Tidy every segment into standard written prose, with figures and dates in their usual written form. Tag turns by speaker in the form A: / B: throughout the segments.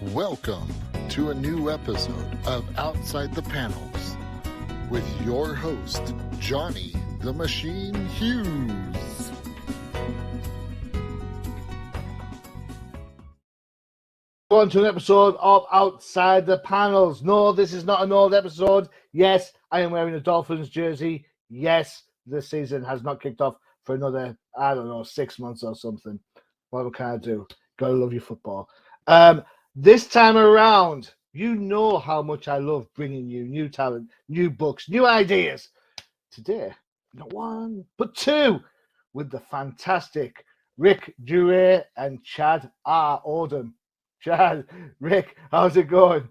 A: Welcome to a new episode of Outside the Panels with your host, Johnny the Machine Hughes.
B: On to an episode of Outside the Panels. No, this is not an old episode. Yes, I am wearing a Dolphins jersey. Yes, the season has not kicked off for another, 6 months or something. What can I do? Gotta love your football. This time around, you know how much I love bringing you new talent, new books, new ideas. Today, not one, but two, with the fantastic Rich Duree and Char R. Odom. Chad, Rick, how's it going?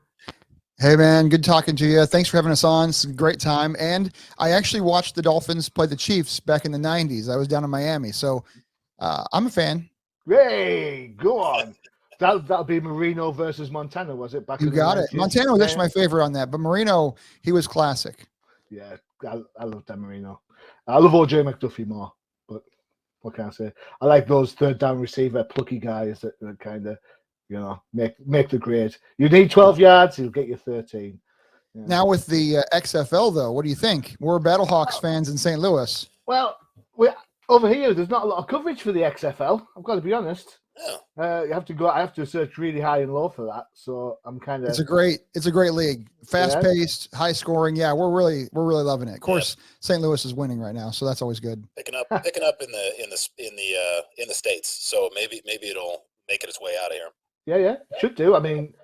C: Hey, man, good talking to you. Thanks for having us on. It's a great time. And I actually watched the Dolphins play the Chiefs back in the 90s. I was down in Miami, so I'm a fan.
B: Hey, go on. That'll be Marino versus Montana, was it?
C: You got it. Montana was actually my favorite on that, but Marino, he was classic.
B: Yeah, I love Dan Marino. I love OJ McDuffie more, but what can I say? I like those third down receiver plucky guys that kind of, make the grade. You need 12 yards, he'll get you 13.
C: Yeah. Now with the XFL, though, what do you think? We're Battlehawks fans in St. Louis.
B: Well, over here, there's not a lot of coverage for the XFL. I've got to be honest. Yeah. I have to search really high and low for that. So I'm kind of.
C: It's a great league, fast paced, high scoring. Yeah, we're really loving it. Of course, St. Louis is winning right now, so that's always good.
D: Picking up in the States. So maybe it'll make it its way out of here.
B: Yeah, should do. I mean,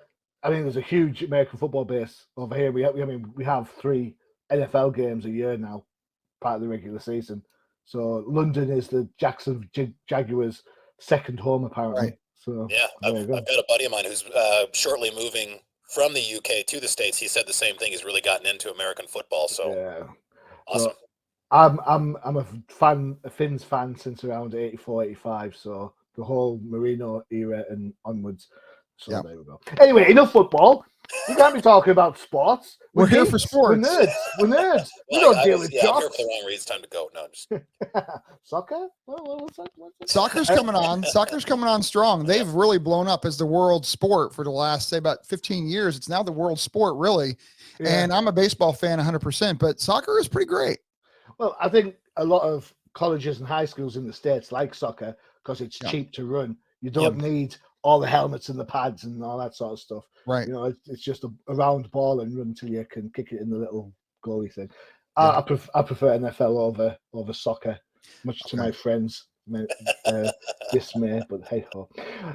B: there's a huge American football base over here. We have 3 NFL games a year now, part of the regular season. So London is the Jackson Jaguars' second home, apparently.
C: Right.
B: So
D: yeah, I've got a buddy of mine who's shortly moving from the UK to the States. He said the same thing. He's really gotten into American football. So
B: yeah,
D: awesome.
B: So, I'm a Finns fan since around 84, 85. So the whole Marino era and onwards. So there we go. Anyway, enough football. We can't be talking about sports.
C: We're here for sports.
B: We're nerds. We don't deal with jocks.
D: I'm here for the wrong reason. It's time to go. No, just
B: soccer. What's that?
C: Soccer's coming on. Soccer's coming on strong. They've really blown up as the world sport for the last, say, about 15 years. It's now the world sport, really. Yeah. And I'm a baseball fan 100%, but soccer is pretty great.
B: Well, I think a lot of colleges and high schools in the States like soccer because it's cheap to run. You don't need all the helmets and the pads and all that sort of stuff.
C: Right.
B: It's just a round ball and run till you can kick it in the little goalie thing. I prefer NFL over soccer, much to my friends' dismay, but hey ho.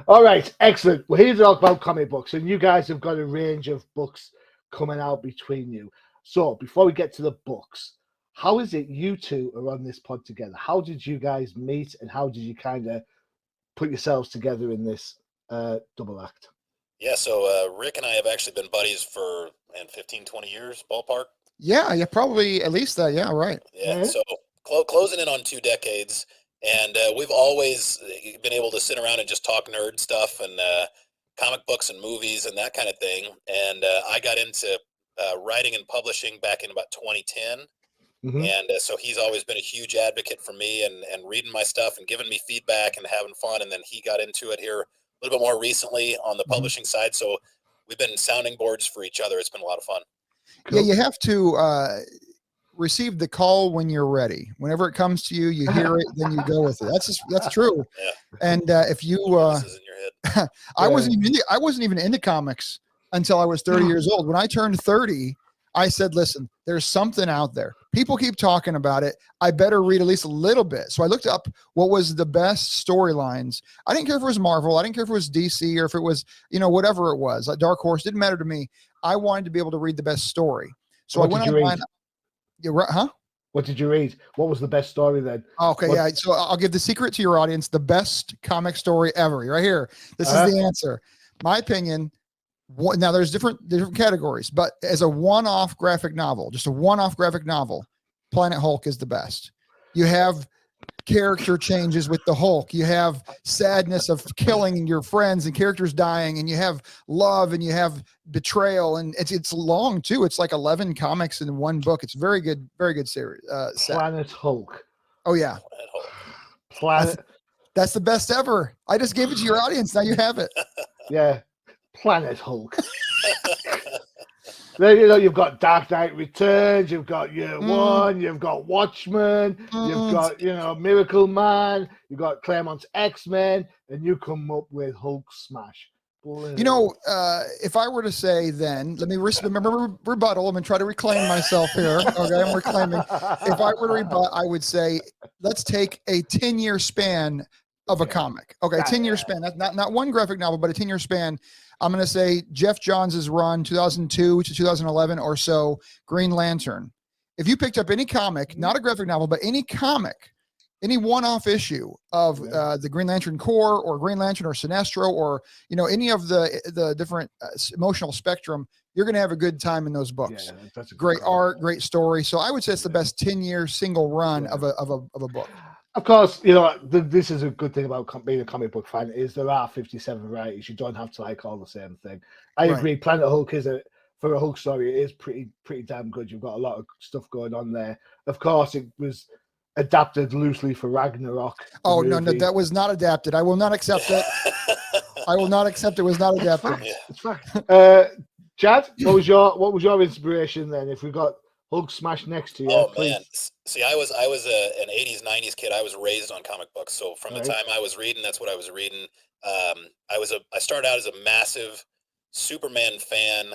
B: All right, excellent. We're here to talk about comic books, and you guys have got a range of books coming out between you. So before we get to the books, how is it you two are on this pod together? How did you guys meet, and how did you kind of put yourselves together in this double act?
D: Yeah, so Rick and I have actually been buddies for 15, 20 years, ballpark.
C: Yeah, probably at least that. Yeah, right.
D: Yeah, so closing in on 2 decades, and we've always been able to sit around and just talk nerd stuff and comic books and movies and that kind of thing. And I got into writing and publishing back in about 2010. Mm-hmm. And so he's always been a huge advocate for me and reading my stuff and giving me feedback and having fun. And then he got into it here a little bit more recently on the publishing side. So we've been sounding boards for each other. It's been a lot of fun.
C: Cool. Yeah, you have to receive the call when you're ready. Whenever it comes to you, you hear it, then you go with it. That's true. Yeah. And if you,
D: is in your head.
C: I wasn't even into comics until I was 30 years old. When I turned 30, I said, listen, there's something out there. People keep talking about it. I better read at least a little bit. So I looked up what was the best storylines. I didn't care if it was Marvel. I didn't care if it was DC or if it was, whatever it was. Like Dark Horse, didn't matter to me. I wanted to be able to read the best story. So I went online.
B: What did you read? What was the best story then?
C: Okay, So I'll give the secret to your audience. The best comic story ever. Right here. This is the answer. My opinion. Now there's different categories, but as a one-off graphic novel, just a one-off graphic novel, Planet Hulk is the best. You have character changes with the Hulk. You have sadness of killing your friends and characters dying, and you have love, and you have betrayal, and it's long too. It's like 11 comics in one book. It's very good series.
B: Planet Hulk.
C: Oh yeah,
B: Planet.
C: That's the best ever. I just gave it to your audience. Now you have it.
B: Yeah. Planet Hulk. Then you've got Dark Knight Returns, you've got Year One, you've got Watchmen, you've got Miracle Man, you've got Claremont's X-Men, and you come up with Hulk Smash.
C: If I were to say, then let me remember rebuttal. I'm gonna try to reclaim myself here. Okay, I'm reclaiming. If I were to rebut, I would say let's take a 10-year span of a comic. Okay, 10-year span. That's not one graphic novel, but a 10-year span. I'm going to say Jeff Johns' run, 2002 to 2011 or so, Green Lantern. If you picked up any comic, not a graphic novel, but any comic, any one-off issue of the Green Lantern Corps or Green Lantern or Sinestro or, any of the different emotional spectrum, you're going to have a good time in those books.
B: Yeah, that's a
C: great art, great story. So I would say it's the best 10-year single run of a book.
B: Of course, this is a good thing about being a comic book fan is there are 57 varieties. You don't have to like all the same thing. I agree. Planet Hulk for a Hulk story, it is pretty damn good. You've got a lot of stuff going on there. Of course, it was adapted loosely for Ragnarok.
C: Oh, no, that was not adapted. I will not accept it. I will not accept it was not adapted.
B: It's fact. Chad, what was your inspiration then? If we got Hulk Smash next to you.
D: Oh man! See, I was an '80s, '90s kid. I was raised on comic books, so from the time I was reading, that's what I was reading. I started out as a massive Superman fan,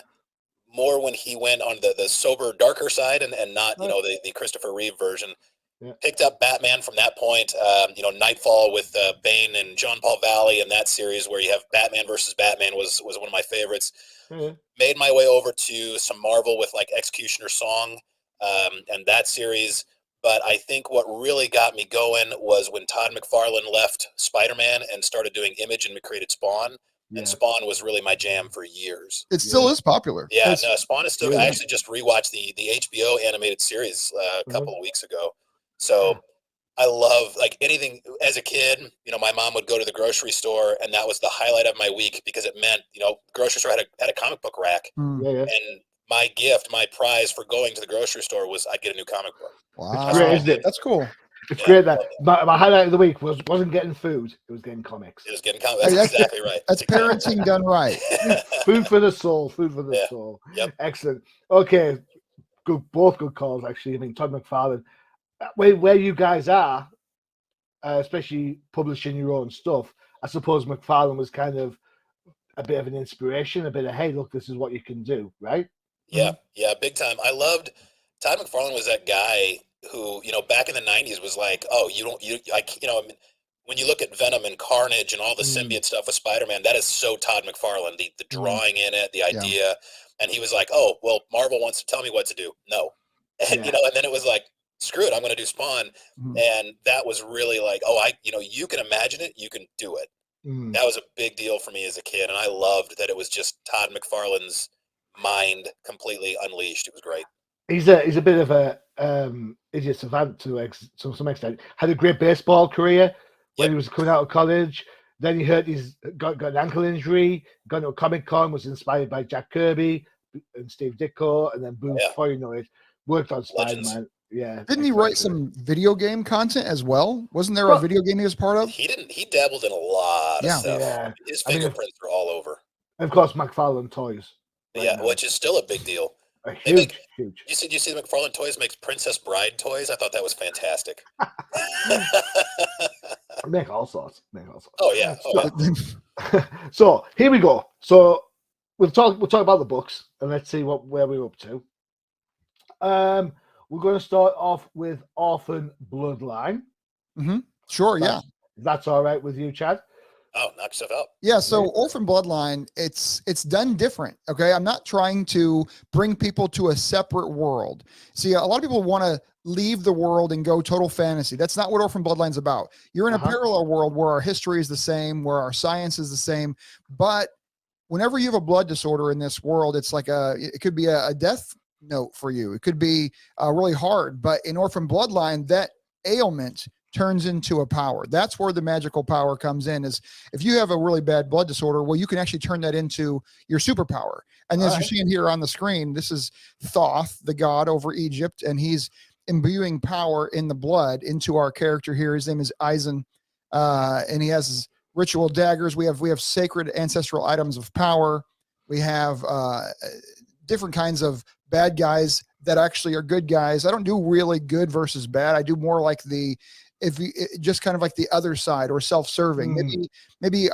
D: more when he went on the sober, darker side, and not the Christopher Reeve version. Yeah. Picked up Batman from that point. Nightfall with Bane and John Paul Valley and that series where you have Batman versus Batman was one of my favorites. Mm-hmm. Made my way over to some Marvel with like Executioner Song and that series. But I think what really got me going was when Todd McFarlane left Spider-Man and started doing Image and created Spawn. Yeah. And Spawn was really my jam for years.
C: It still is popular.
D: Yeah, Spawn is still. Really? I actually just rewatched the HBO animated series a couple of weeks ago. So I love like anything as a kid, my mom would go to the grocery store and that was the highlight of my week because it meant, grocery store had a comic book rack. And my gift, my prize for going to the grocery store was I'd get a new comic book.
C: Wow.
B: It's great, isn't it?
C: That's cool.
B: It's great that my highlight of the week wasn't getting food, it was getting comics.
D: It was getting comics. That's exactly right.
C: That's parenting done right.
B: Food for the soul. Soul.
D: Yep.
B: Excellent. Okay. Good, both good calls actually. I mean, Todd McFarlane. Where you guys are, especially publishing your own stuff, I suppose McFarlane was kind of a bit of an inspiration, a bit of, hey, look, this is what you can do, right?
D: Yeah, big time. I loved Todd McFarlane was that guy who, back in the 90s was like, oh, when you look at Venom and Carnage and all the symbiote stuff with Spider-Man, that is so Todd McFarlane, the drawing in it, the idea. And he was like, oh, well, Marvel wants to tell me what to do. No. And, and then it was like, screw it, I'm going to do Spawn. And that was really like, you can imagine it, you can do it. That was a big deal for me as a kid. And I loved that it was just Todd McFarlane's mind completely unleashed. It was great.
B: He's a bit of a idiot savant to some extent. Had a great baseball career when he was coming out of college. Then he hurt got an ankle injury, got into a Comic-Con, was inspired by Jack Kirby and Steve Ditko, and then boom, before you know it, worked on Spider-Man. Yeah.
C: Didn't he write some video game content as well? Wasn't there a video game he was part of?
D: He didn't. He dabbled in a lot of stuff. Yeah. His fingerprints are all over.
B: And of course, McFarlane Toys.
D: Which is still a big deal.
B: Huge.
D: You see the McFarlane Toys makes Princess Bride toys? I thought that was fantastic.
B: Make all sorts.
D: Oh yeah.
B: So here we go. So we'll talk about the books and let's see where we're up to. We're going to start off with Orphan Bloodline.
C: Mm-hmm. Sure,
B: That's all right with you, Chad?
D: Oh, knock yourself out.
C: Yeah, so Orphan Bloodline, it's done different, okay? I'm not trying to bring people to a separate world. See, a lot of people want to leave the world and go total fantasy. That's not what Orphan Bloodline's about. You're in a parallel world where our history is the same, where our science is the same, but whenever you have a blood disorder in this world, it's like it could be a death note for you. It could be really hard, but in Orphan Bloodline, that ailment turns into a power. That's where the magical power comes in, is if you have a really bad blood disorder, well, you can actually turn that into your superpower. And as you're seeing here on the screen, this is Thoth, the god over Egypt, and he's imbuing power in the blood into our character here. His name is Eisen, and he has his ritual daggers. We have sacred ancestral items of power. We have different kinds of bad guys that actually are good guys. I don't do really good versus bad. I do more like just kind of like the other side, or self-serving, maybe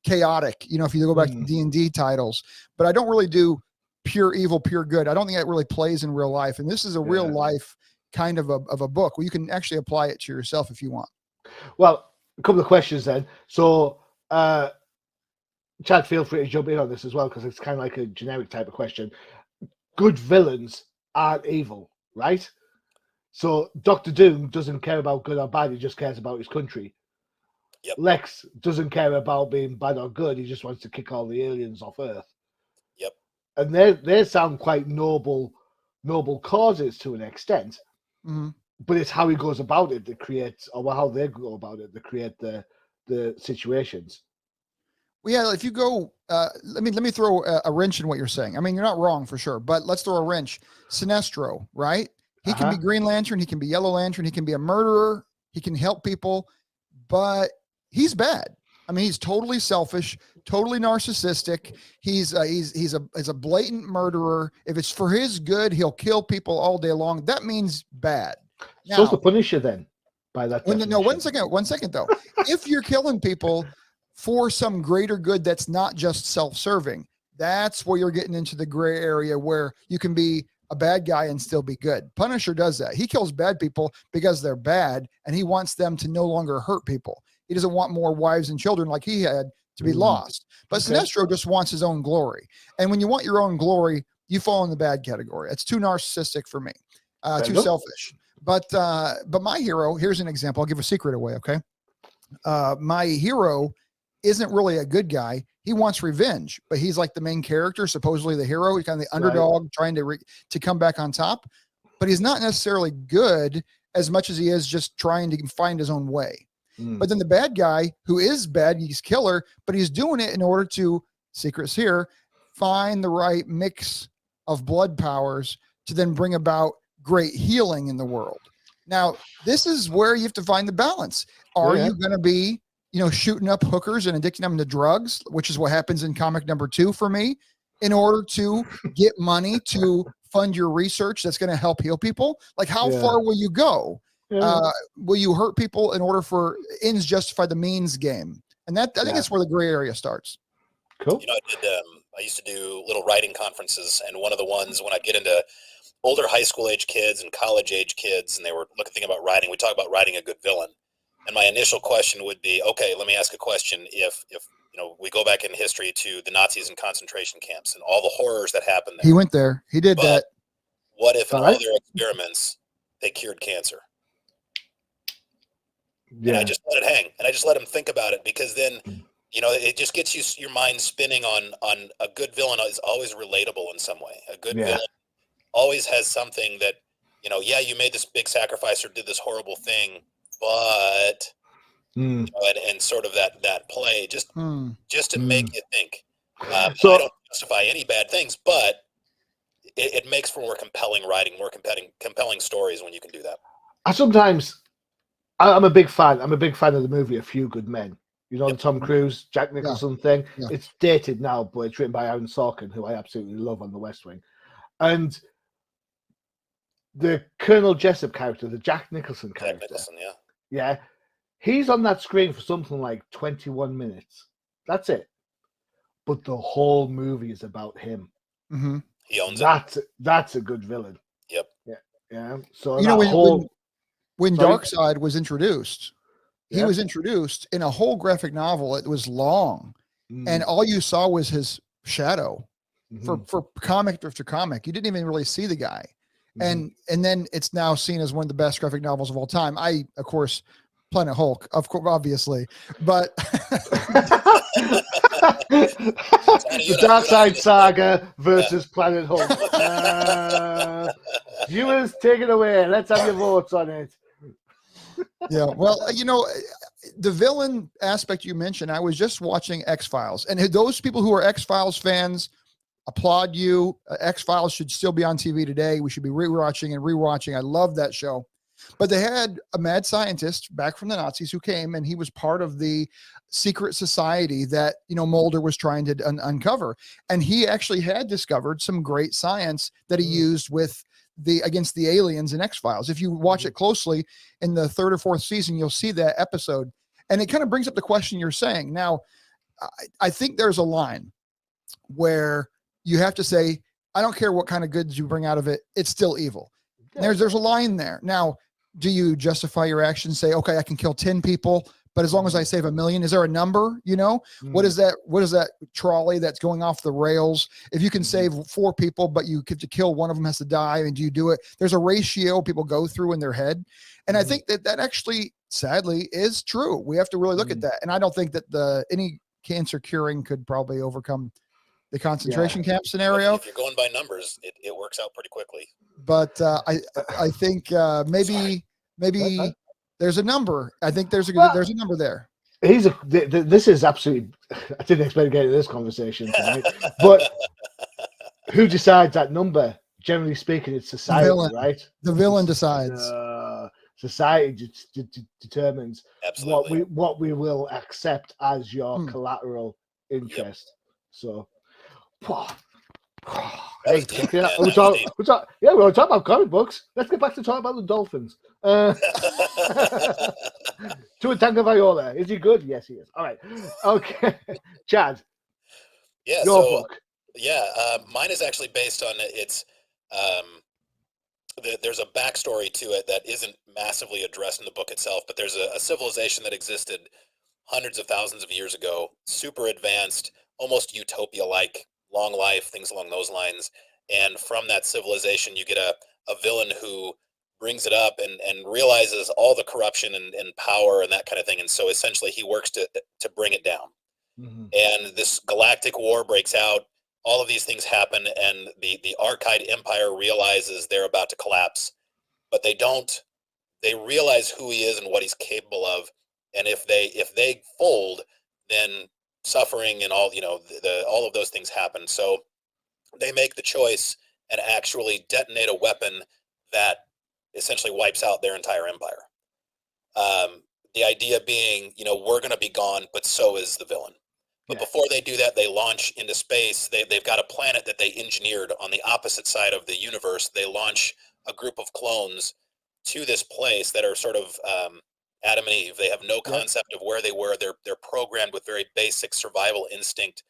C: chaotic, if you go back to D&D titles, but I don't really do pure evil, pure good. I don't think that really plays in real life. And this is a real life kind of a book where you can actually apply it to yourself if you want.
B: Well, a couple of questions then. So, Chad, feel free to jump in on this as well, because it's kind of like a generic type of question. Good villains aren't evil, right? So Dr. Doom doesn't care about good or bad, he just cares about his country.
D: Yep.
B: Lex doesn't care about being bad or good, he just wants to kick all the aliens off Earth.
D: Yep.
B: And they sound quite noble causes to an extent.
C: Mm-hmm.
B: But it's how he goes about it that creates, or how they go about it that create the situations.
C: Well, yeah, if you go, let me throw a wrench in what you're saying. I mean, you're not wrong for sure, but let's throw a wrench. Sinestro, right? He can be Green Lantern, he can be Yellow Lantern, he can be a murderer, he can help people, but he's bad. I mean, he's totally selfish, totally narcissistic. He's a blatant murderer. If it's for his good, he'll kill people all day long. That means bad. Now,
B: so's the Punisher then, by that definition.
C: No, one second though. If you're killing people for some greater good that's not just self-serving, that's where you're getting into the gray area where you can be a bad guy and still be good. Punisher does that. He kills bad people because they're bad, and he wants them to no longer hurt people. He doesn't want more wives and children like he had to be lost. But Sinestro just wants his own glory. And when you want your own glory, you fall in the bad category. It's too narcissistic for me, too selfish. But my hero, here's an example. I'll give a secret away, okay? My hero isn't really a good guy. He wants revenge, but he's like the main character, supposedly the hero. He's kind of the underdog trying to come back on top. But he's not necessarily good as much as he is just trying to find his own way. But then the bad guy, who is bad, he's killer, but he's doing it in order to, secrets here, find the right mix of blood powers to then bring about great healing in the world. Now, this is where you have to find the balance. Are you going to be, shooting up hookers and addicting them to drugs, which is what happens in comic number 2 for me, in order to get money to fund your research that's going to help heal people? Like, how far will you go? Will you hurt people in order for ends justify the means game? And that, I think that's where the gray area starts.
B: Cool.
D: I used to do little writing conferences, and one of the ones when I get into older high school age kids and college age kids, and they were thinking about writing, we talk about writing a good villain. And my initial question would be, okay, let me ask a question. If we go back in history to the Nazis in concentration camps and all the horrors that happened there.
C: He went there. He did that.
D: What if in all their experiments they cured cancer? And I just let it hang, and I just let him think about it, because then, it just gets your mind spinning on a good villain is always relatable in some way. A good villain always has something that, you made this big sacrifice or did this horrible thing, but and sort of that play just to make you think. So I don't justify any bad things, but it makes for more compelling writing, more compelling stories when you can do that.
B: I'm a big fan. I'm a big fan of the movie A Few Good Men. The Tom Cruise, Jack Nicholson thing. Yeah. It's dated now, but it's written by Aaron Sorkin, who I absolutely love on The West Wing. And the Colonel Jessup character, the Jack Nicholson character. Yeah. He's on that screen for something like 21 minutes. That's it. But the whole movie is about him.
C: Mm-hmm.
D: He owns it.
B: That's a good villain.
D: Yep.
B: Yeah. So
C: when Darkseid was introduced, he was introduced in a whole graphic novel. It was long, and all you saw was his shadow for comic after comic. You didn't even really see the guy. And then it's now seen as one of the best graphic novels of all time. Of course, Planet Hulk, obviously, but
B: the Darkseid Saga versus Planet Hulk. Viewers, take it away. Let's have your votes on it.
C: Yeah, well, the villain aspect you mentioned, I was just watching X-Files, and those people who are X-Files fans, applaud you. X-Files should still be on TV today. We should be rewatching. I love that show. But they had a mad scientist back from the Nazis who came, and he was part of the secret society that, Mulder was trying to uncover. And he actually had discovered some great science that he used with against the aliens in X-Files. If you watch it closely in the 3rd or 4th season, you'll see that episode. And it kind of brings up the question you're saying. Now, I think there's a line where you have to say, I don't care what kind of goods you bring out of it, it's still evil. Yeah. There's a line there. Now, do you justify your actions? Say, okay, I can kill 10 people, but as long as I save 1 million, is there a number? What is that? What is that trolley that's going off the rails? If you can save 4 people, but you get to kill one of them has to die, and do you do it? There's a ratio people go through in their head. And I think that actually, sadly, is true. We have to really look at that. And I don't think that any cancer curing could probably overcome the concentration camp scenario.
D: If you're going by numbers, it works out pretty quickly.
C: But I think maybe there's a number. I think there's a number there.
B: This is absolutely. I didn't expect to get into this conversation tonight, but who decides that number? Generally speaking, it's society, right?
C: The villain decides.
B: Society determines
D: Absolutely.
B: what we will accept as your collateral interest. So. Hey, we're talking about comic books. Let's get back to talking about the Dolphins. Tua Tagovailoa, is he good? Yes, he is. All right. Okay. Chad.
D: Yeah.
B: Your book.
D: Yeah. Mine is actually based on it's. There's a backstory to it that isn't massively addressed in the book itself, but there's a civilization that existed hundreds of thousands of years ago, super advanced, almost utopia-like. Long life, things along those lines. And from that civilization, you get a villain who brings it up and realizes all the corruption and power and that kind of thing. And so essentially he works to bring it down. And this galactic war breaks out. All of these things happen, and the Archide Empire realizes they're about to collapse. But they realize who he is and what he's capable of. And if they fold, then suffering and all all of those things happen. So they make the choice and actually detonate a weapon that essentially wipes out their entire empire. The idea being, we're going to be gone, but so is the villain. But before they do that, they launch into space. They've got a planet that they engineered on the opposite side of the universe. They launch a group of clones to this place that are sort of Adam and Eve. They have no concept of where they were. They're programmed with very basic survival instinct,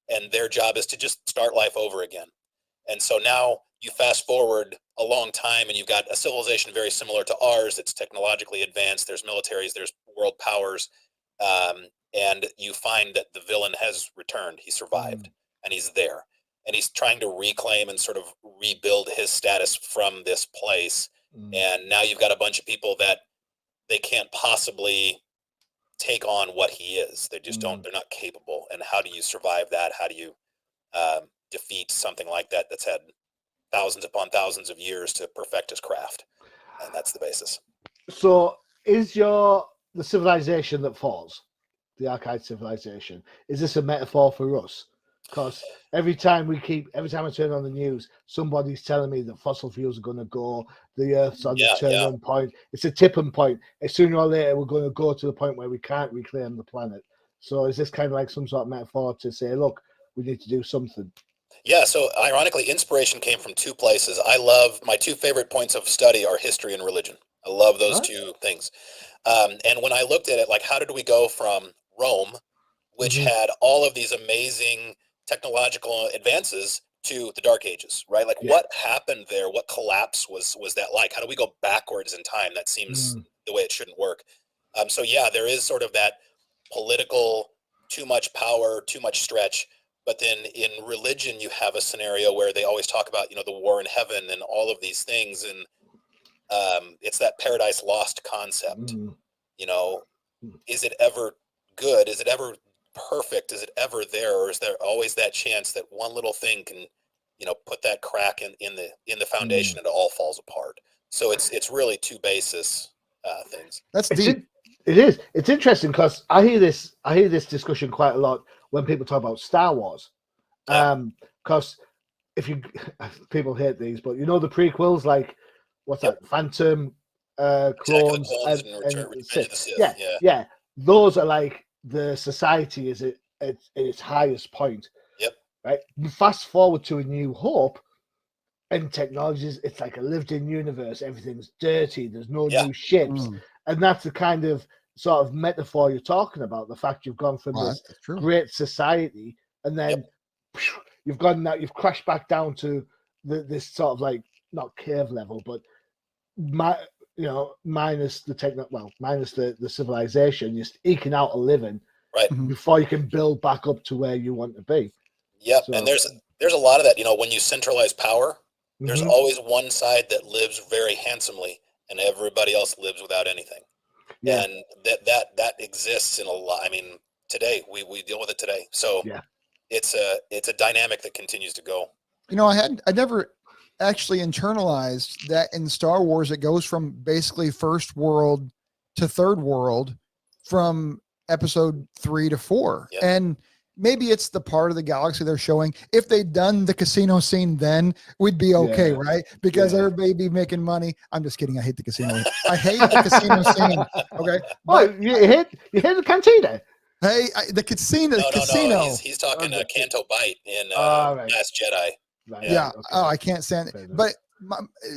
D: and their job is to just start life over again. And so now you fast forward a long time, and you've got a civilization very similar to ours. It's technologically advanced. There's militaries. There's world powers, and you find that the villain has returned. He survived, and he's there, and he's trying to reclaim and sort of rebuild his status from this place. And now you've got a bunch of people that they can't possibly take on what he is. They just they're not capable. And how do you survive that? How do you defeat something like that that's had thousands upon thousands of years to perfect his craft? And that's the basis.
B: So is the civilization that falls, the Archide civilization, is this a metaphor for us? Because every time I turn on the news, somebody's telling me that fossil fuels are going to go, the Earth's on the turning point. It's a tipping point. Sooner or later, we're going to go to the point where we can't reclaim the planet. So is this kind of like some sort of metaphor to say, look, we need to do something?
D: Yeah, so ironically, inspiration came from 2 places. I love, my 2 favorite points of study are history and religion. I love those 2 things. And when I looked at it, like, how did we go from Rome, which had all of these amazing technological advances, to the Dark Ages, right? Like, what happened there? What collapse was that like? How do we go backwards in time? That seems the way it shouldn't work. So yeah, there is sort of that political, too much power, too much stretch. But then in religion, you have a scenario where they always talk about, the war in heaven and all of these things. And it's that paradise lost concept. Is it ever good? Is it ever perfect? Is it ever there, or is there always that chance that one little thing can put that crack in the foundation and it all falls apart? So it's really 2 basis things.
C: That's deep.
B: It is. It's interesting because I hear this discussion quite a lot when people talk about Star Wars. Because people hate these, but the prequels, like what's that, Phantom clones
D: and
B: and
D: Revenge of
B: Sith.
D: the Sith.
B: Yeah,
D: Yeah.
B: yeah. Those are like the society is at its highest point.
D: Yep.
B: Right. Fast forward to A New Hope, and technologies. It's like a lived-in universe. Everything's dirty. There's no
D: Yeah.
B: new ships,
C: Mm.
B: and that's the kind of sort of metaphor you're talking about. The fact you've gone from
C: Well,
B: this
C: that's true.
B: great society, and then you've gone now. You've crashed back down to this sort of like not cave level, but minus the minus the civilization, just eking out a living
D: Right.
C: Mhm.
B: before you can build back up to where you want to be.
D: Yep.
B: So,
D: And there's a lot of that. When you centralize power, there's
B: mhm.
D: always one side that lives very handsomely, and everybody else lives without anything.
B: Yeah.
D: And that exists in a lot. I mean, today we deal with it today. So
B: Yeah.
D: it's a dynamic that continues to go.
C: I never actually internalized that in Star Wars it goes from basically first world to third world from episode 3 to 4.
D: Yep.
C: And maybe it's the part of the galaxy they're showing. If they'd done the casino scene then, we'd be okay,
B: Yeah.
C: right? Because
B: Yeah.
C: everybody be making money. I'm just kidding. I hate the casino. I hate the casino scene. Okay.
B: Oh, you hit the cantina.
C: Hey, the casino.
D: No. He's talking Canto Bight in
B: Right.
D: Last Jedi.
B: Right,
C: Yeah.
B: okay.
C: Oh, I can't stand
B: Fair
C: it.
B: enough.
C: But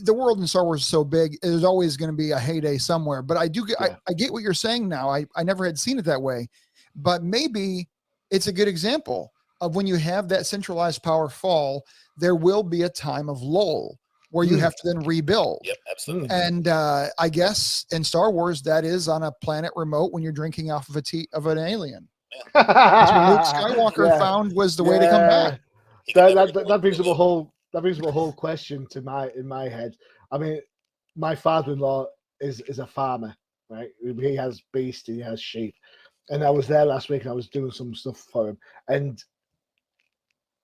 C: the world in Star Wars is so big. There's always going to be a heyday somewhere. But I do get,
B: Yeah.
C: I get what you're saying now. I never had seen it that way, but maybe it's a good example of when you have that centralized power fall, there will be a time of lull where you have to then rebuild.
D: Yep, absolutely.
C: And I guess in Star Wars, that is on a planet remote when you're drinking off of of an alien. That's what Luke Skywalker found was the way to come back.
B: That brings up a whole question in my head. I mean, my father-in-law is a farmer, right? He has beasts, he has sheep, and I was there last week and I was doing some stuff for him, and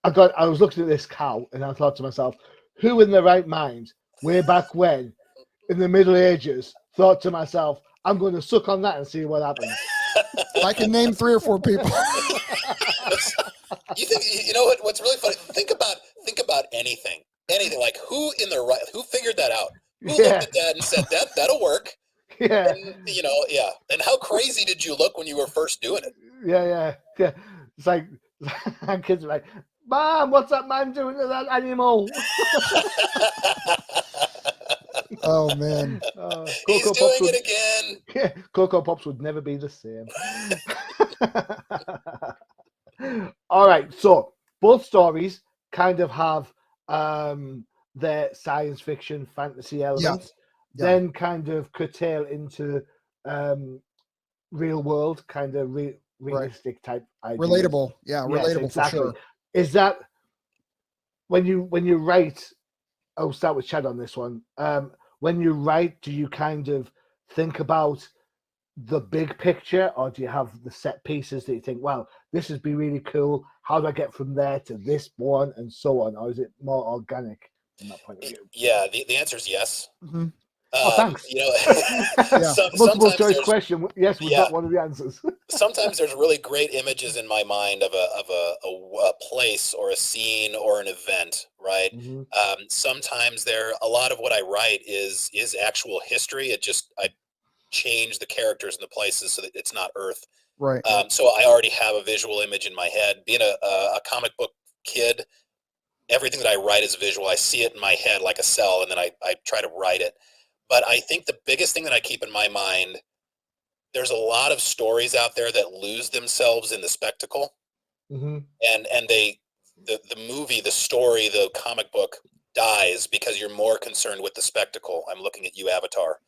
B: I was looking at this cow and I thought to myself, who in their right mind, way back when, in the Middle Ages, thought to myself, I'm going to suck on that and see what happens.
C: I can name 3 or 4 people.
D: You know what's really funny? Think about anything like who figured that out? Who looked at that and said that'll work?
B: Yeah.
D: And, And how crazy did you look when you were first doing it?
B: Yeah. It's like kids are like, Mom, what's that man doing to that animal?
C: Oh man.
D: He's doing it again.
B: Yeah, Cocoa Pops would never be the same. All right, so both stories kind of have their science fiction fantasy elements, then kind of curtail into real world kind of realistic type ideas.
C: Relatable. Yeah,
B: Yes,
C: relatable
B: exactly.
C: for sure.
B: Is that when you write? I'll start with Chad on this one. When you write, do you kind of think about the big picture, or do you have the set pieces that you think, well, this would be really cool? How do I get from there to this one, and so on? Or is it more organic from that point of view?
D: Yeah, the answer is yes.
C: Mm-hmm.
B: Thanks. Multiple choice question. Yes, was not one of the answers.
D: Sometimes there's really great images in my mind of a place or a scene or an event, right?
B: Mm-hmm.
D: Sometimes a lot of what I write is actual history. I change the characters and the places so that it's not Earth.
C: Right.
D: So I already have a visual image in my head. Being a comic book kid, everything that I write is visual. I see it in my head like a cell, and then I try to write it. But I think the biggest thing that I keep in my mind, there's a lot of stories out there that lose themselves in the spectacle.
B: Mm-hmm.
D: And the movie, the story, the comic book dies because you're more concerned with the spectacle. I'm looking at you, Avatar.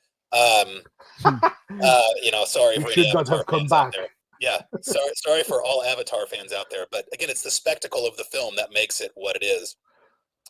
D: Sorry for any Avatar fans out there. Yeah, sorry for all Avatar fans out there. But again, it's the spectacle of the film that makes it what it is.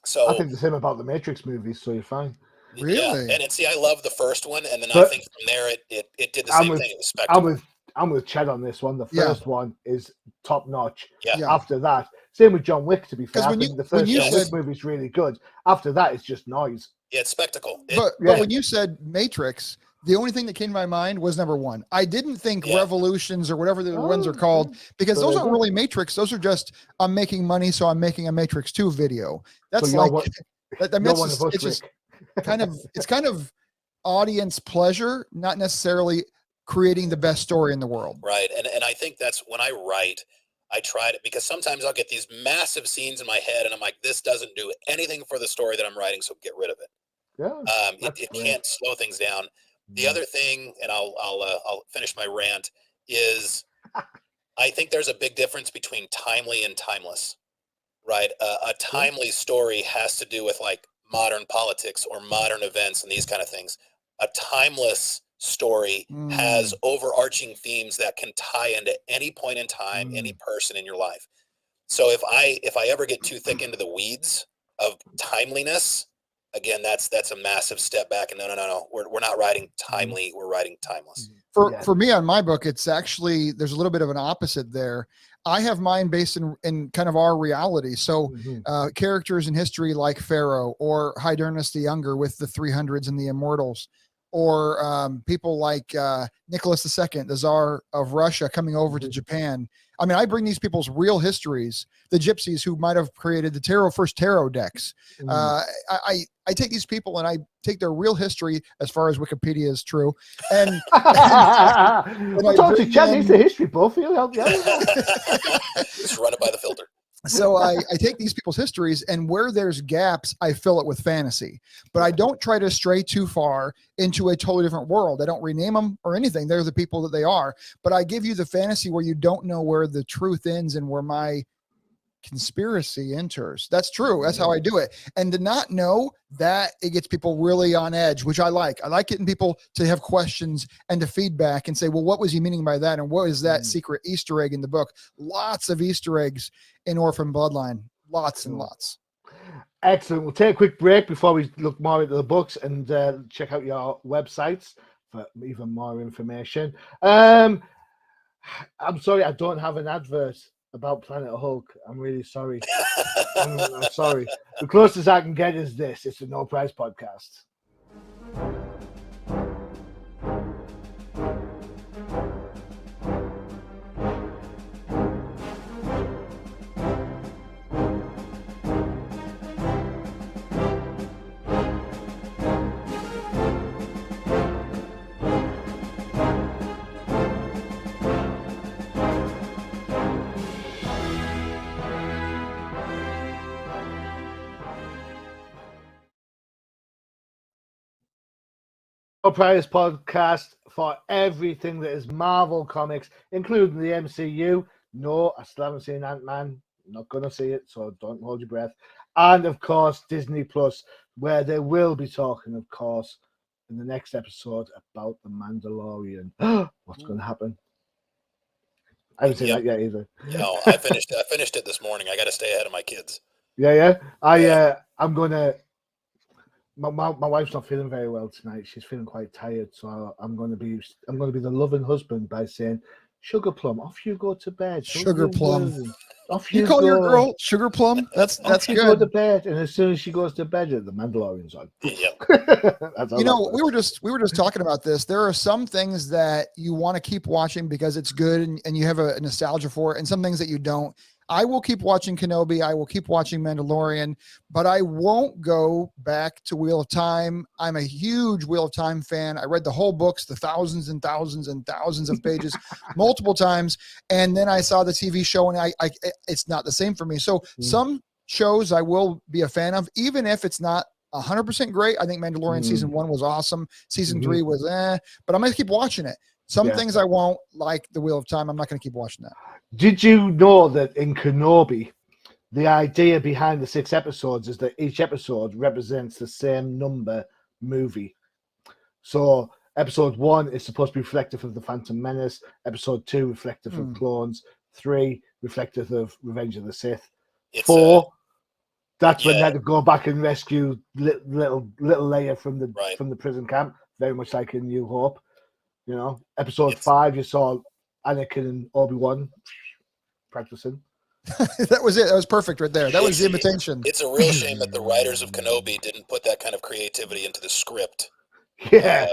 D: So
B: I think the same about the Matrix movies, so you're fine.
C: Really?
D: Yeah, and see, I love the first one, and then I think from there it did the same thing. It was spectacle.
B: I'm with Chad on this one. The first one is top notch.
D: Yeah.
B: After that, same with John Wick. To be fair, I think the first
C: John
B: Wick movie is really good. After that, it's just noise.
D: Yeah, it's spectacle.
C: But when you said Matrix, the only thing that came to my mind was number 1. I didn't think Revolutions or whatever the ones are called, because those aren't really Matrix. Those are just, I'm making money, so I'm making a Matrix 2 video. That's
B: so
C: it's just kind of audience pleasure, not necessarily creating the best story in the world.
D: Right. And I think that's when I write, I try to, because sometimes I'll get these massive scenes in my head and I'm like, this doesn't do anything for the story that I'm writing, so get rid of it.
B: Yeah,
D: It can't slow things down. The other thing, and I'll finish my rant, is I think there's a big difference between timely and timeless, right? A timely story has to do with like modern politics or modern events and these kind of things. A timeless story has overarching themes that can tie into any point in time, any person in your life. So if I ever get too thick into the weeds of timeliness, again, that's a massive step back. And no, we're not writing timely, we're writing timeless.
C: For me on my book, it's actually, there's a little bit of an opposite there. I have mine based in kind of our reality. So characters in history like Pharaoh or Hydernus the Younger with the 300s and the Immortals, or people like Nicholas II, the Tsar of Russia, coming over to Japan. I mean, I bring these people's real histories, the gypsies who might have created the first tarot decks. I take these people and I take their real history, as far as Wikipedia is true. And
B: I talked to Chad, he's the history buff. He'll help you out.
D: Just run it by the filter.
C: So I take these people's histories, and where there's gaps, I fill it with fantasy. But I don't try to stray too far into a totally different world. I don't rename them or anything. They're the people that they are. But I give you the fantasy where you don't know where the truth ends and where my conspiracy enters. That's true. That's how I do it. And to not know that, it gets people really on edge, which I like. I like getting people to have questions and to feedback and say, well, what was he meaning by that? And what is that secret Easter egg in the book? Lots of Easter eggs in Orphan Bloodline. Lots and lots.
B: Excellent. We'll take a quick break before we look more into the books and check out your websites for even more information. I'm sorry, I don't have an advert about Planet Hulk. I'm really sorry. I'm sorry. The closest I can get is this. It's a No Price podcast. Price podcast for everything that is Marvel Comics, including the MCU. No, I still haven't seen Ant-Man. I'm not going to see it, so don't hold your breath. And, of course, Disney Plus, where they will be talking, of course, in the next episode about The Mandalorian. What's going to happen? I haven't seen that yet either.
D: No, I finished it this morning. I got to stay ahead of my kids.
B: Yeah. I'm going to... My wife's not feeling very well tonight. She's feeling quite tired, so I'm going to be the loving husband by saying, "Sugar Plum, off you go to bed."
C: Sugar Plum.
B: Off
C: you call your girl Sugar Plum? That's good.
B: Go to bed, and as soon as she goes to bed, the Mandalorian's on.
C: Yep. We were just talking about this. There are some things that you want to keep watching because it's good and you have a nostalgia for it, and some things that you don't. I will keep watching Kenobi. I will keep watching Mandalorian, but I won't go back to Wheel of Time. I'm a huge Wheel of Time fan. I read the whole books, the thousands and thousands and thousands of pages multiple times. And then I saw the TV show and I it's not the same for me. So some shows I will be a fan of, even if it's not 100% great. I think Mandalorian season 1 was awesome. Season 3 was but I'm going to keep watching it. Some things I won't, like the Wheel of Time. I'm not going to keep watching that.
B: Did you know that in Kenobi, the idea behind the 6 episodes is that each episode represents the same number movie? So episode 1 is supposed to be reflective of the Phantom Menace. Episode 2 reflective of Clones. 3 reflective of Revenge of the Sith. 4, that's when they had to go back and rescue little Leia from the prison camp, very much like in New Hope. You know, episode 5, you saw Anakin and Obi-Wan practicing.
C: That was it. That was perfect right there. That was the invitation.
D: It's a real shame that the writers of Kenobi didn't put that kind of creativity into the script.
B: Yeah.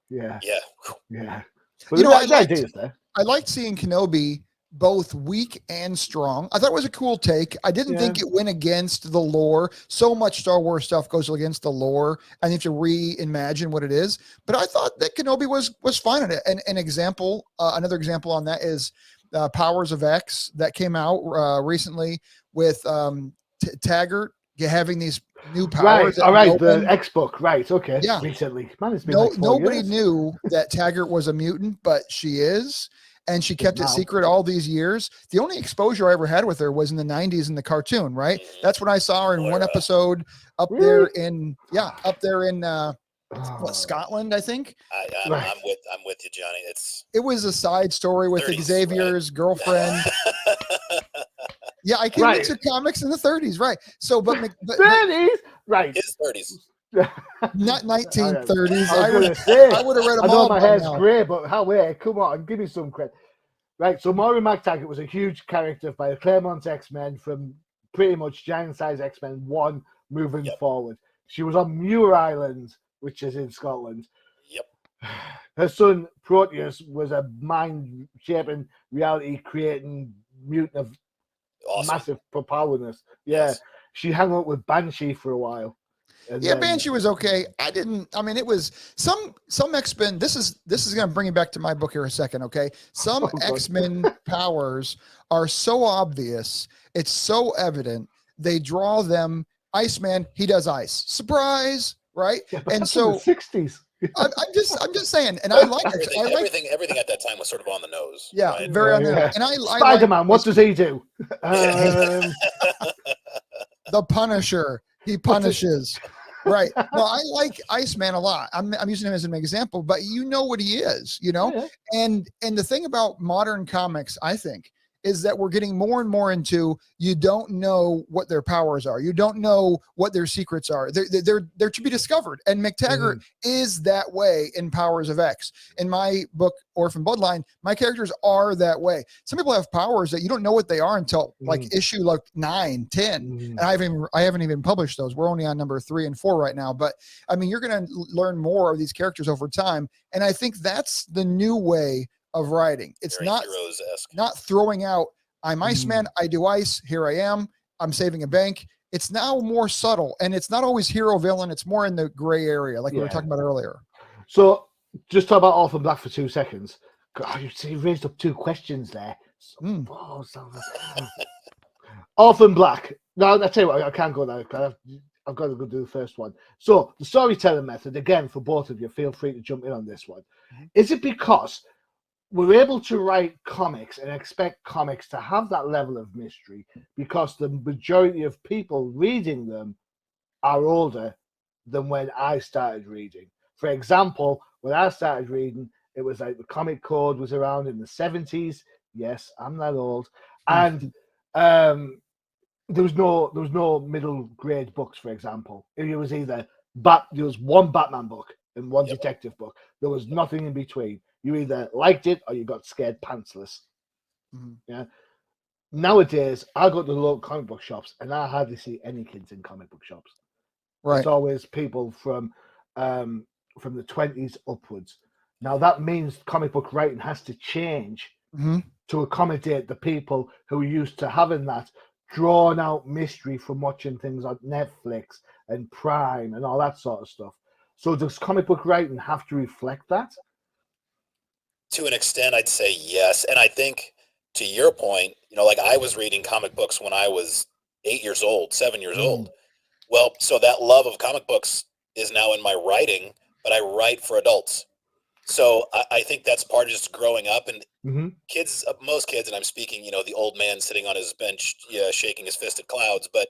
C: But you know, I liked seeing Kenobi both weak and strong. I thought it was a cool take. I didn't think it went against the lore. So much Star Wars stuff goes against the lore, and you have to reimagine what it is. But I thought that Kenobi was fine in it. And an example, another example on that is Powers of X that came out recently with Taggart having these new powers.
B: Right. All right. The X book. Right. Okay.
C: Yeah.
B: Recently. Man, it's been like 4
C: nobody
B: years.
C: knew that Taggart was a mutant, but she is. And she kept it secret all these years. The only exposure I ever had with her was in the 90s in the cartoon, right? That's when I saw her in one episode up there in Scotland, I think.
D: I'm with you, Johnny.
C: It was a side story with
D: 30s,
C: Xavier's girlfriend. Yeah, I came into comics in the 30s, right? So, but
B: 30s, right?
D: His 30s.
C: Not 1930s.
B: I
C: would have read them
B: I know
C: all
B: my
C: by
B: hair's
C: now.
B: grey, but come on, give me some credit. Right, so Maureen McTaggart was a huge character by the Claremont X-Men from pretty much Giant Size X-Men 1 moving forward. She was on Muir Island, which is in Scotland.
D: Yep.
B: Her son Proteus was a mind-shaping, reality-creating mutant of massive powerness. Yeah, she hung out with Banshee for a while.
C: Banshee was okay. It was some X-Men. This is going to bring you back to my book here a second, okay? Some X-Men powers are so obvious. It's so evident. They draw them. Iceman, he does ice. Surprise, right?
B: Yeah, but
C: and
B: that's
C: so
B: in the 60s.
C: I'm just saying, and I like
D: everything at that time was sort of on the nose.
C: Yeah,
D: right?
C: very on the nose. And
B: Spider-Man, what does he do?
C: The Punisher. He punishes. Right. No, I like Iceman a lot. I'm using him as an example, but you know what he is, you know?
B: Yeah.
C: And the thing about modern comics, I think, is that we're getting more and more into you don't know what their powers are. You don't know what their secrets are. They're to be discovered. And McTaggart is that way in Powers of X. In my book, Orphan Bloodline, my characters are that way. Some people have powers that you don't know what they are until like issue like 9, 10. And I haven't even published those. We're only on number 3 and 4 right now. But I mean, you're going to learn more of these characters over time. And I think that's the new way of writing. It's
D: Very
C: not throwing out, I'm Iceman, I do ice, here I am, I'm saving a bank. It's now more subtle, and it's not always hero villain. It's more in the gray area, like we were talking about earlier.
B: So just talk about Orphan Black for 2 seconds. God, you raised up 2 questions there. Orphan Black. No, I tell you what, I can't go there. I've got to go do the first one. So the storytelling method, again, for both of you, feel free to jump in on this one. Is it because we're able to write comics and expect comics to have that level of mystery because the majority of people reading them are older than when I started reading? For example, when I started reading, it was like the Comic Code was around in the 70s. Yes, I'm that old. And there was no middle grade books, for example. It was either there was one Batman book and one detective book. There was nothing in between. You either liked it or you got scared pantsless. Yeah. Nowadays, I go to the local comic book shops and I hardly see any kids in comic book shops. Right. It's always people from the 20s upwards. Now that means comic book writing has to change to accommodate the people who are used to having that drawn out mystery from watching things on Netflix and Prime and all that sort of stuff. So does comic book writing have to reflect that?
D: To an extent, I'd say yes. And I think to your point, like I was reading comic books when I was 8 years old, 7 years old. Well, so that love of comic books is now in my writing, but I write for adults. So I think that's part of just growing up. And kids, most kids, and I'm speaking, the old man sitting on his bench, shaking his fist at clouds. But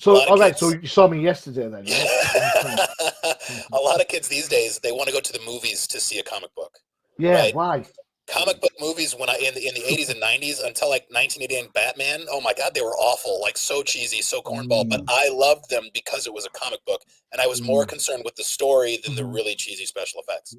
B: so all right, so you saw me yesterday then. Right?
D: A lot of kids these days, they want to go to the movies to see a comic book.
B: Yeah,
D: right?
B: Why?
D: Comic book movies in the 80s and 90s until like 1989 Batman, oh my God, they were awful, like so cheesy, so cornball, but I loved them because it was a comic book and I was more concerned with the story than the really cheesy special effects.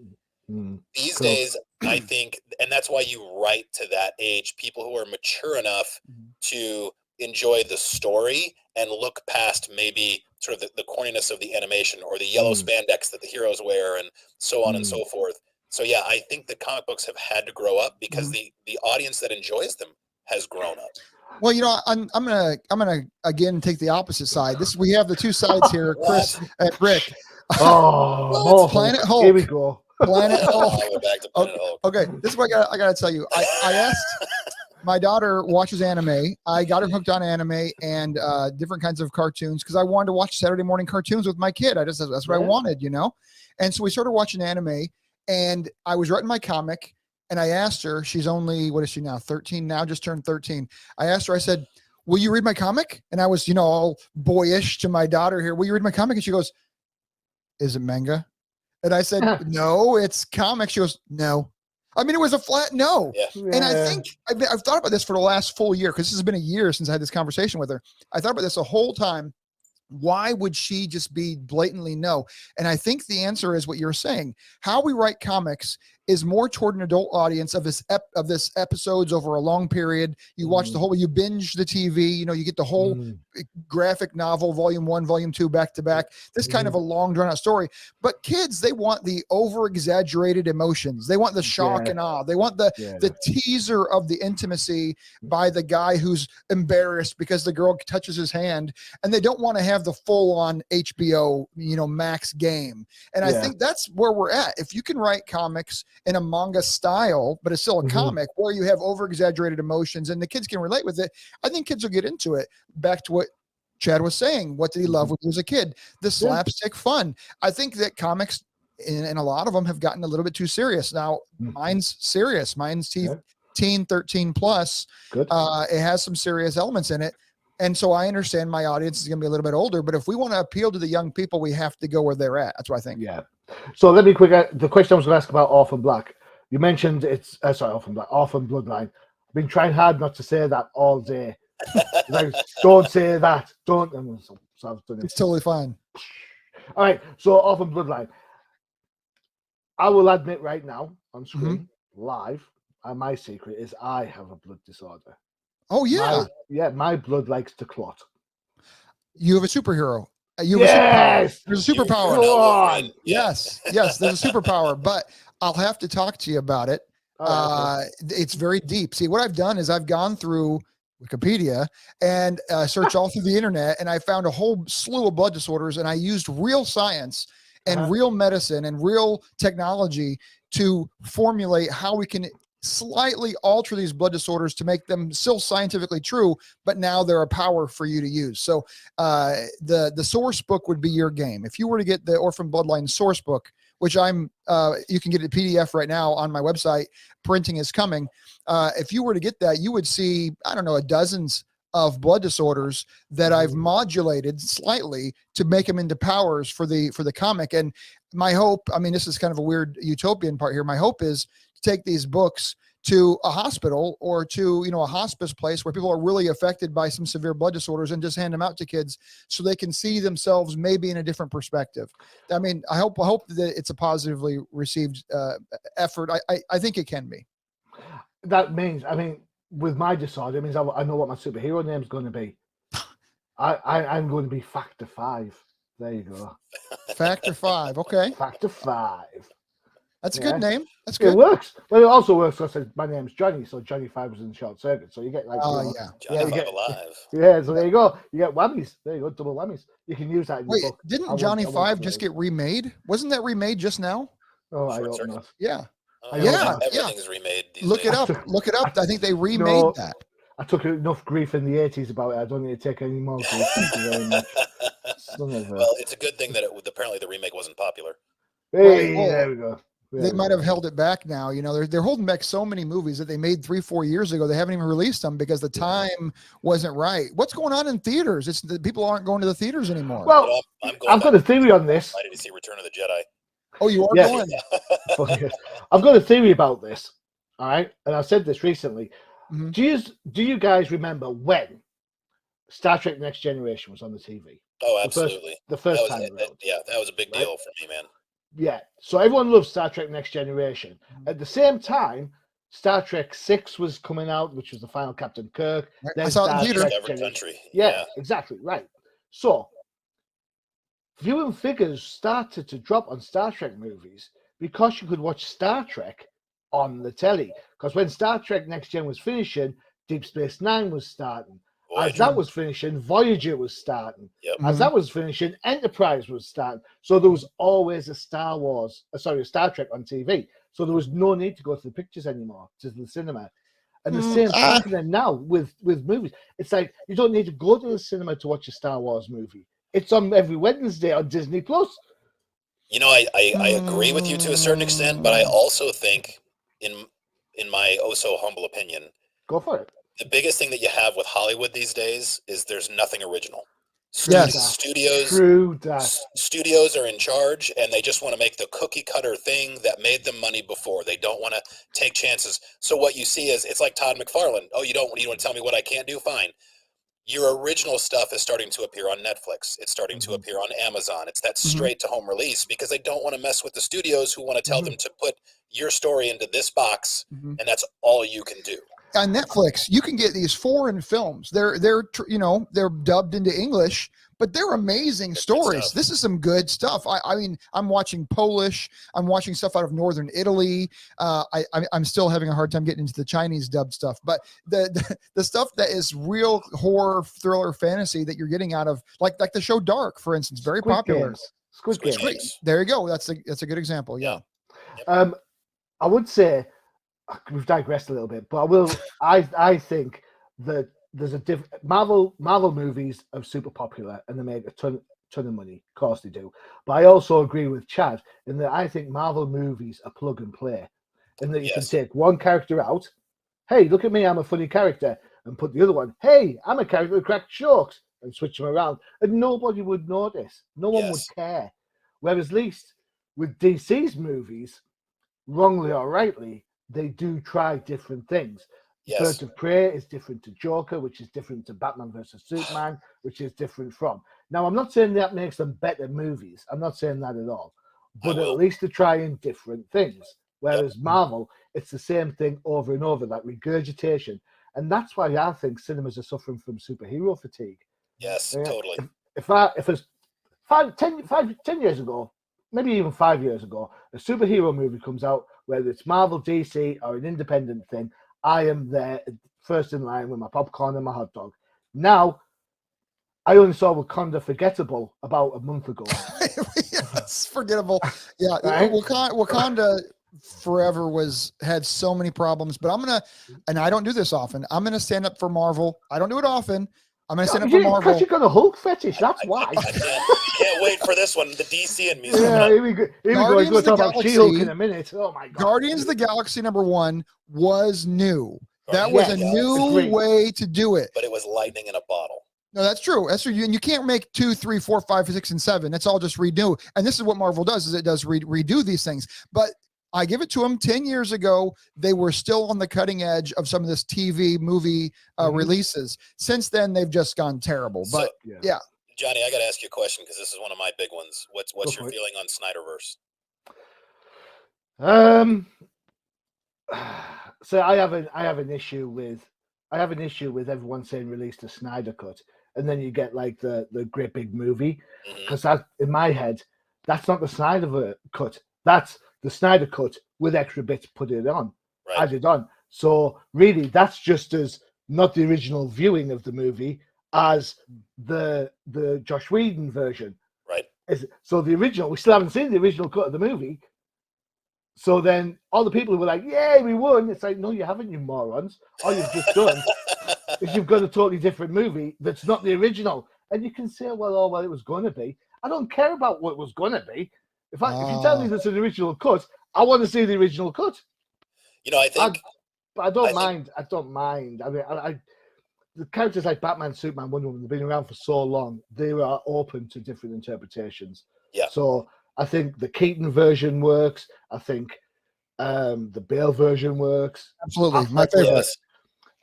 D: These days, I think, and that's why you write to that age, people who are mature enough to enjoy the story and look past maybe sort of the corniness of the animation or the yellow spandex that the heroes wear and so on and so forth. So yeah, I think the comic books have had to grow up because the audience that enjoys them has grown up.
C: Well, I'm gonna again take the opposite side. We have the two sides here, Chris and Rick.
B: Oh,
D: What?
B: more
C: Planet
B: Hulk.
C: Hulk.
B: Here we go.
C: Planet Hulk.
D: We're back to Planet Hulk.
C: Okay, this is what I gotta tell you. I asked. My daughter watches anime. I got her hooked on anime and different kinds of cartoons because I wanted to watch Saturday morning cartoons with my kid. That's what I wanted, And so we started watching anime, and I was writing my comic, and I asked her. She's only, what is she now? 13 now, just turned 13. I asked her. I said, "Will you read my comic?" And I was, all boyish to my daughter here. "Will you read my comic?" And she goes, "Is it manga?" And I said, "No, it's comic." She goes, "No." I mean, it was a flat no.
D: Yeah.
C: And I think I've thought about this for the last full year, because this has been a year since I had this conversation with her. I thought about this the whole time. Why would she just be blatantly no? And I think the answer is what you're saying. How we write comics is more toward an adult audience of this episodes over a long period. You watch the whole, you binge the TV, you get the whole graphic novel, volume 1, volume 2, back to back. This kind of a long drawn out story. But kids, they want the over exaggerated emotions. They want the shock and awe. They want the teaser of the intimacy by the guy who's embarrassed because the girl touches his hand, and they don't want to have the full on HBO, Max game. And I think that's where we're at. If you can write comics in a manga style, but it's still a comic where you have over exaggerated emotions and the kids can relate with it, I think kids will get into it. Back to what Chad was saying. What did he love when he was a kid? The slapstick fun. I think that comics, and a lot of them, have gotten a little bit too serious. Now, mine's serious. Mine's teen 13 plus.
B: Good.
C: It has some serious elements in it. And so I understand my audience is going to be a little bit older, but if we want to appeal to the young people, we have to go where they're at. That's what I think.
B: Yeah. So let me the question I was going to ask about Orphan Black. You mentioned it's Orphan Bloodline. I've been trying hard not to say that all day. Like, don't say that. Don't. So I've done it.
C: It's totally fine.
B: All right. So Orphan Bloodline. I will admit right now on screen, live, and my secret is I have a blood disorder.
C: Oh yeah.
B: My blood likes to clot.
C: You have a superhero. You
B: have
C: a superpower. There's a superpower.
B: Go on.
C: Yes, there's a superpower, but I'll have to talk to you about it. It's very deep. See, what I've done is I've gone through Wikipedia and searched all through the internet, and I found a whole slew of blood disorders, and I used real science and real medicine and real technology to formulate how we can slightly alter these blood disorders to make them still scientifically true, but now they're a power for you to use. So the source book would be your game. If you were to get the Orphan Bloodline source book, which you can get a PDF right now on my website, printing is coming. If you were to get that, you would see, I don't know, dozens of blood disorders that I've modulated slightly to make them into powers for the comic. And my hope, I mean, this is kind of a weird utopian part here. My hope is to take these books to a hospital or to, a hospice place where people are really affected by some severe blood disorders and just hand them out to kids so they can see themselves maybe in a different perspective. I mean, I hope that it's a positively received effort. I think it can be.
B: That means, with my disorder, it means I know what my superhero name is going to be. I'm going to be Factor 5. There you go.
C: Factor 5. Okay.
B: Factor 5.
C: That's a good name. That's good.
B: It works. Well, it also works because my name's Johnny, so Johnny 5 was in Short Circuit. So you get like,
D: Johnny 5 alive.
B: Yeah, so there you go. You get whammies. There you go, double whammies. You can use that in your book.
C: Didn't Johnny 5 just get remade? Wasn't that remade just now?
B: Oh, I don't know.
C: Yeah.
D: Everything's remade.
C: Look it up. Look it up. I think they remade that.
B: I took enough grief in the 80s about it. I don't need to take any more grief. Thank you very much.
D: Well, it's a good thing that apparently the remake wasn't popular.
B: Hey, there we go.
C: They might have held it back now. They're holding back so many movies that they made 3-4 years ago. They haven't even released them because the time wasn't right. What's going on in theaters? It's that people aren't going to the theaters anymore.
B: Well, I've got a theory on this.
D: I didn't see Return of the Jedi.
C: Oh, you are going?
B: I've got a theory about this. All right, and I said this recently. Do you guys remember when Star Trek Next Generation was on the TV?
D: Oh, absolutely.
B: The first time around.
D: Yeah, that was a big deal for me, man.
B: Yeah, so everyone loves Star Trek Next Generation. At the same time, Star Trek 6 was coming out, which was the final Captain Kirk.
C: I saw it in theater.
D: Country.
B: Yeah, exactly, right. So, viewing figures started to drop on Star Trek movies because you could watch Star Trek on the telly. Because when Star Trek Next Gen was finishing, Deep Space Nine was starting. As
D: Voyager.
B: that was finishing, Voyager was starting.
D: Yep.
B: As that was finishing, Enterprise was starting. So there was always a Star Trek on TV. So there was no need to go to the pictures anymore, to the cinema. And the same thing happening now with movies. It's like you don't need to go to the cinema to watch a Star Wars movie. It's on every Wednesday on Disney Plus.
D: You know, I agree with you to a certain extent, but I also think, in my oh so humble opinion,
B: Go for it.
D: the biggest thing that you have with Hollywood these days is there's nothing original.
C: Yes.
D: Studios are in charge, and they just want to make the cookie cutter thing that made them money before. They don't want to take chances. So what you see is, it's like Todd McFarlane. Oh, you want to tell me what I can't do? Fine. Your original stuff is starting to appear on Netflix. It's starting to appear on Amazon. It's that straight to home release, because they don't want to mess with the studios who want to tell them to put your story into this box, and that's all you can do.
C: On Netflix, you can get these foreign films. They're dubbed into English, but they're amazing stories. This is some good stuff. I mean, I'm watching Polish. I'm watching stuff out of Northern Italy. I'm still having a hard time getting into the Chinese dubbed stuff, but the stuff that is real horror, thriller, fantasy that you're getting out of, like the show Dark, for instance, very popular.
B: Squid Games.
C: There you go. That's a good example. Yeah.
B: I would say we've digressed a little bit, but I think that there's a Marvel movies are super popular and they make a ton of money. Of course they do. But I also agree with Chad in that I think Marvel movies are plug and play, in that you can take one character out. Hey, look at me, I'm a funny character, and put the other one. Hey, I'm a character that cracks jokes, and switch them around, and nobody would notice. No one would care. Whereas, at least with DC's movies, wrongly or rightly, they do try different things. Birds of Prey is different to Joker, which is different to Batman versus Superman, which is different from. Now, I'm not saying that makes them better movies. I'm not saying that at all. But at least they're trying different things. Whereas Marvel, it's the same thing over and over, that regurgitation. And that's why I think cinemas are suffering from superhero fatigue.
D: Yes, totally.
B: If it's 10 years ago, maybe even 5 years ago, a superhero movie comes out, whether it's Marvel, DC, or an independent thing, I am there first in line with my popcorn and my hot dog. Now, I only saw Wakanda Forgettable about a month ago.
C: It's forgettable. Yeah,
B: right?
C: Wakanda Forever had so many problems, but and I don't do this often, I'm going to stand up for Marvel. I don't do it often. I'm going to stand up for Marvel.
B: Because you got a Hulk fetish, that's why.
D: I can't wait for this one, the DC and music.
B: Yeah, here we go. He's going to talk about She-Hulk in a minute. Oh, my God.
C: Guardians of the Galaxy #1 was new. That was a new way to do it.
D: But it was lightning in a bottle.
C: No, that's true. That's true. And you can't make 2, 3, 4, 5, 6, and 7. That's all just redo. And this is what Marvel does: is it does redo these things. But I give it to them. 10 years ago, they were still on the cutting edge of some of this TV movie releases. Since then, they've just gone terrible. But yeah,
D: Johnny, I got to ask you a question, because this is one of my big ones. What's your feeling on Snyderverse?
B: So I have an issue with everyone saying release the Snyder cut, and then you get like the great big movie, because in my head, that's not the Snyder cut. That's the Snyder cut with extra bits put it on, added on. So really, that's just as not the original viewing of the movie as the Joss Whedon version.
D: Right.
B: So the original, we still haven't seen the original cut of the movie. So then all the people who were like, "Yay, we won!" It's like, no, you haven't, you morons. All you've just done is you've got a totally different movie that's not the original. And you can say, well, it was going to be. I don't care about what it was going to be. If you tell me there's an original cut, I want to see the original cut.
D: You know, I think...
B: I don't mind. I mean, the characters like Batman, Superman, Wonder Woman, they've been around for so long. They are open to different interpretations. Yeah. So I think the Keaton version works. I think the Bale version works.
C: Absolutely. My favorite.
D: Yes.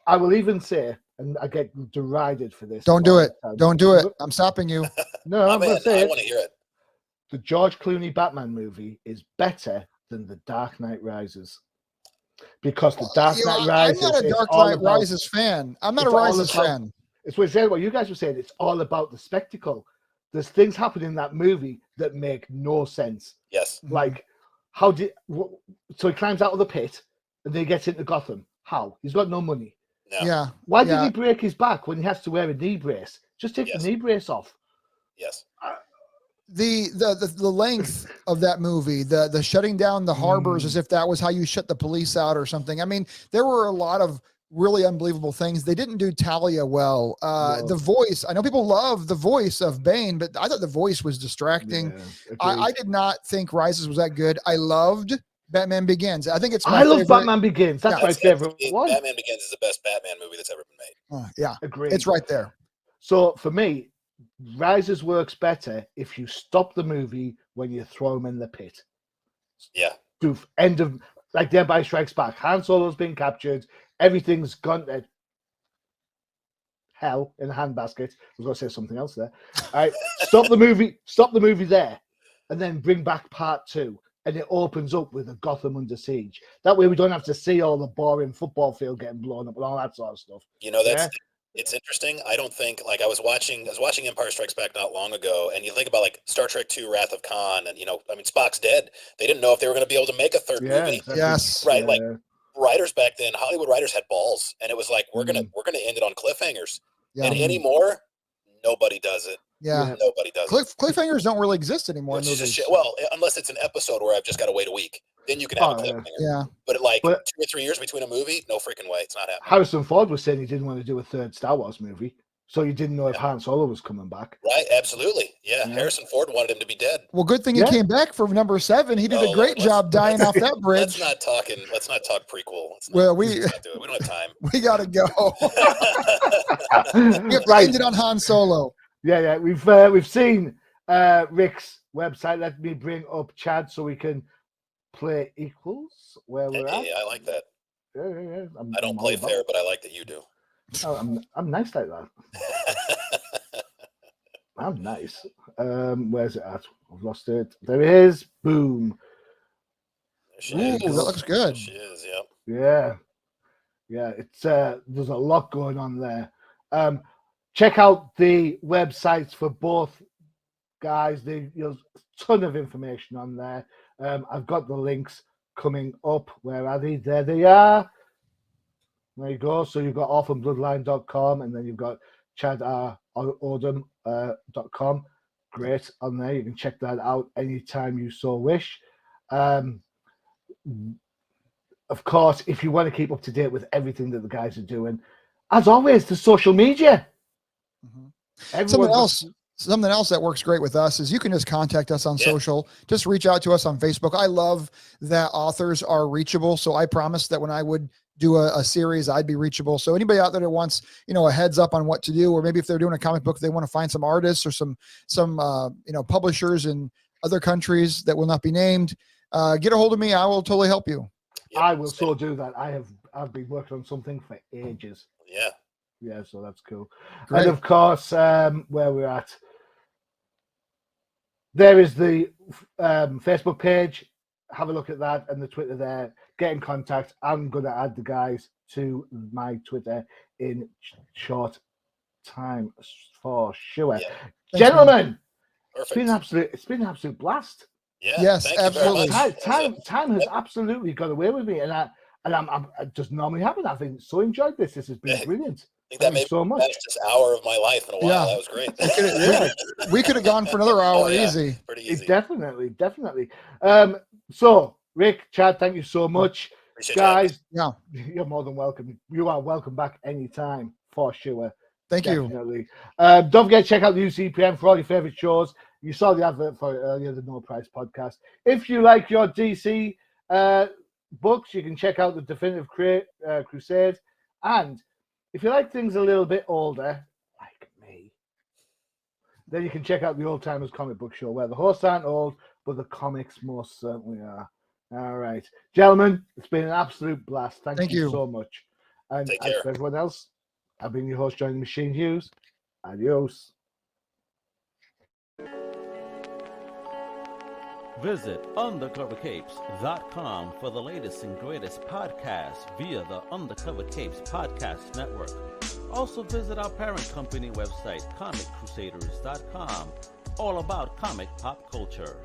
B: I will even say, and I get derided for this.
C: Don't do it. Don't do it. I'm stopping you.
B: No, I'm going to say
D: I want to hear it.
B: The George Clooney Batman movie is better than The Dark Knight Rises. Because The Dark Knight Rises...
C: I'm not a Dark Knight Rises fan. I'm not a Rises fan.
B: It's what you guys were saying. It's all about the spectacle. There's things happening in that movie that make no sense.
D: Yes.
B: Like So he climbs out of the pit and then he gets into Gotham. How? He's got no money.
D: No.
C: Yeah.
B: Why did he break his back when he has to wear a knee brace? Just take
D: Yes.
B: the knee brace off.
D: Yes.
C: The length of that movie, the shutting down the harbors as if that was how you shut the police out or something. I mean, there were a lot of really unbelievable things. They didn't do Talia well. The voice, I know people love the voice of Bane, but I thought the voice was distracting.
B: Yeah,
C: I did not think Rises was that good. I loved Batman Begins. I think it's my
B: I love
C: favorite.
B: Batman Begins. That's my favorite one.
D: Batman Begins is the best Batman movie that's ever been made.
C: Yeah,
B: agreed.
C: It's right there.
B: So for me, Rises works better if you stop the movie when you throw him in the pit.
D: Yeah.
B: End of, like, The Empire Strikes Back. Han Solo's been captured. Everything's gone to hell in a handbasket. I was going to say something else there. All right, stop the movie there, and then bring back part 2, and it opens up with a Gotham under siege. That way, we don't have to see all the boring football field getting blown up and all that sort of stuff.
D: You know, it's interesting. I don't think, like, I was watching Empire Strikes Back not long ago, and you think about, like, Star Trek II, Wrath of Khan, and, you know, I mean, Spock's dead. They didn't know if they were going to be able to make a third movie.
B: Exactly.
C: Yes.
D: Right. Like, writers back then, Hollywood writers had balls, and it was like, we're gonna end it on cliffhangers.
C: Yeah.
D: And anymore, nobody does it.
C: Yeah.
D: Nobody does it.
C: Cliffhangers don't really exist anymore.
D: Which is a shit. Well, unless it's an episode where I've just got to wait a week, then you can have a cliffhanger.
C: Yeah.
D: But 2 or 3 years between a movie, no freaking way. It's not happening.
B: Harrison Ford was saying he didn't want to do a third Star Wars movie, so you didn't know if Han Solo was coming back.
D: Right, absolutely. Yeah. Harrison Ford wanted him to be dead.
C: Well, good thing he came back for number 7. He did a great job dying off that bridge.
D: Let's not talk prequel.
C: We
D: don't have time.
C: We gotta go.
B: Right.
C: Ended on Han Solo.
B: Yeah. We've seen Rick's website. Let me bring up Chad so we can play equals where we're at.
D: Yeah, I like that.
B: Yeah.
D: I don't play fair, but I like that you do.
B: Oh, I'm nice like that. I'm nice. Where's it at? I've lost it. There it is. Boom.
C: Ooh, that looks good.
D: She is, yeah.
B: Yeah. It's there's a lot going on there. Check out the websites for both guys. There's a ton of information on there. I've got the links coming up. Where are they? There they are. There you go. So you've got orphanbloodline.com, and then you've got odom.com. Great on there. You can check that out anytime you so wish. Of course, if you want to keep up to date with everything that the guys are doing, as always, the social media.
C: Something else that works great with us is you can just contact us on social. Just reach out to us on Facebook. I love that authors are reachable. So I promised that when I would do a series, I'd be reachable. So anybody out there that wants, a heads up on what to do, or maybe if they're doing a comic book, they want to find some artists or some publishers in other countries that will not be named, get a hold of me. I will totally help you.
B: I will so do that. I've been working on something for ages. Yeah, so that's cool. Great. And of course, where we're at, there is the Facebook page. Have a look at that, and the Twitter there. Get in contact. I'm going to add the guys to my Twitter in short time for sure.
D: Yeah.
B: Gentlemen,
D: Perfect.
B: it's been an absolute blast.
D: Yeah.
C: Yes, absolutely.
B: Time has absolutely got away with me, and I just normally happen. I've been so enjoyed this. This has been brilliant.
D: I think that made
B: so much.
D: This hour of my life in a while.
C: Yeah.
D: That was great.
C: We could have gone for another hour easy.
D: Pretty easy.
B: Definitely. So, Rick, Chad, thank you so much.
D: Appreciate
B: guys.
C: You're
B: more than welcome. You are welcome back anytime for sure.
C: Thank
B: Definitely. You. Don't forget to check out the UCPM for all your favorite shows. You saw the advert for it earlier, the No Price podcast. If you like your DC books, you can check out the Definitive Crusade. And if you like things a little bit older, like me, then you can check out the Old Timers Comic Book Show, where the hosts aren't old, but the comics most certainly are. All right. Gentlemen, it's been an absolute blast. Thank you so much. And as for everyone else, I've been your host, Johnny the Machine Hughes. Adios.
E: Visit undercovercapes.com for the latest and greatest podcasts via the Undercover Capes Podcast Network. Also visit our parent company website, comiccrusaders.com, all about comic pop culture.